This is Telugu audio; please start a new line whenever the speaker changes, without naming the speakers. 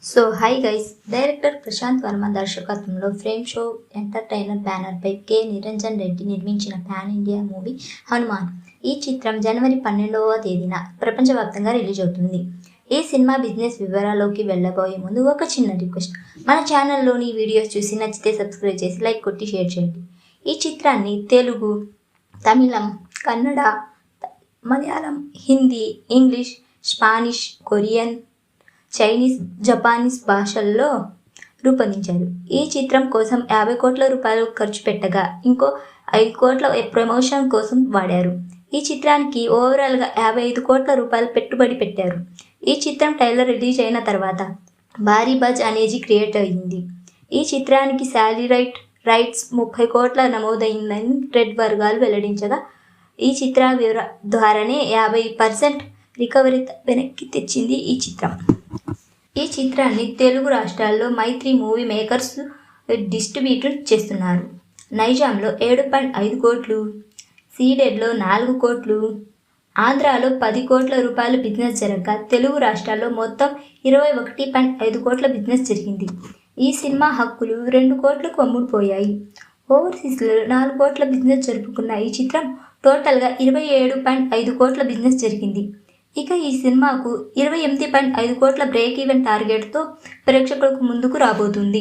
So hi guys, director Prashanth Varma దర్శకత్వంలో ఫ్రేమ్ షో ఎంటర్టైనర్ బ్యానర్పై కె నిరంజన్ రెడ్డి నిర్మించిన పాన్ ఇండియా మూవీ హనుమాన్. ఈ చిత్రం జనవరి 12వ తేదీన ప్రపంచవ్యాప్తంగా రిలీజ్ అవుతుంది. ఈ సినిమా బిజినెస్ వివరాల్లోకి వెళ్ళబోయే ముందు ఒక చిన్న రిక్వెస్ట్. మన ఛానల్లోని వీడియోస్ చూసి నచ్చితే సబ్స్క్రైబ్ చేసి లైక్ కొట్టి షేర్ చేయండి. ఈ చిత్రాన్ని తెలుగు, తమిళం, కన్నడ, మలయాళం, Hindi, English, Spanish, Korean, Chinese, Japanese భాషల్లో రూపొందించారు. ఈ చిత్రం కోసం 50 కోట్ల రూపాయలు ఖర్చు పెట్టగా ఇంకో 5 కోట్ల ప్రమోషన్ కోసం వాడారు. ఈ చిత్రానికి ఓవరాల్గా 55 కోట్ల రూపాయలు పెట్టుబడి పెట్టారు. ఈ చిత్రం ట్రైలర్ రిలీజ్ అయిన తర్వాత భారీ బజ్ అనేది క్రియేట్ అయ్యింది. ఈ చిత్రానికి శాటిలైట్ రైట్స్ 30 కోట్ల నమోదైందని రెడ్ వర్గాలు వెల్లడించగా, ఈ చిత్ర ద్వారానే 50% రికవరీ వెనక్కి తెచ్చింది ఈ చిత్రం. ఈ చిత్రాన్ని తెలుగు రాష్ట్రాల్లో మైత్రి మూవీ మేకర్స్ డిస్ట్రిబ్యూట్ చేస్తున్నారు. నైజాంలో 7.5 కోట్లు, సీడెడ్లో 4 కోట్లు, ఆంధ్రాలో 10 కోట్ల రూపాయల బిజినెస్ జరగగా తెలుగు రాష్ట్రాల్లో మొత్తం 21.5 కోట్ల బిజినెస్ జరిగింది. ఈ సినిమా హక్కులు 2 కోట్లకు అమ్ముడుపోయాయి. ఓవర్సీస్లో 4 కోట్ల బిజినెస్ జరుపుకున్న ఈ చిత్రం టోటల్గా 27.5 కోట్ల బిజినెస్ జరిగింది. ఇక ఈ సినిమాకు 28.5 కోట్ల బ్రేక్ ఈవెన్ టార్గెట్తో ప్రేక్షకులకు ముందుకు రాబోతుంది.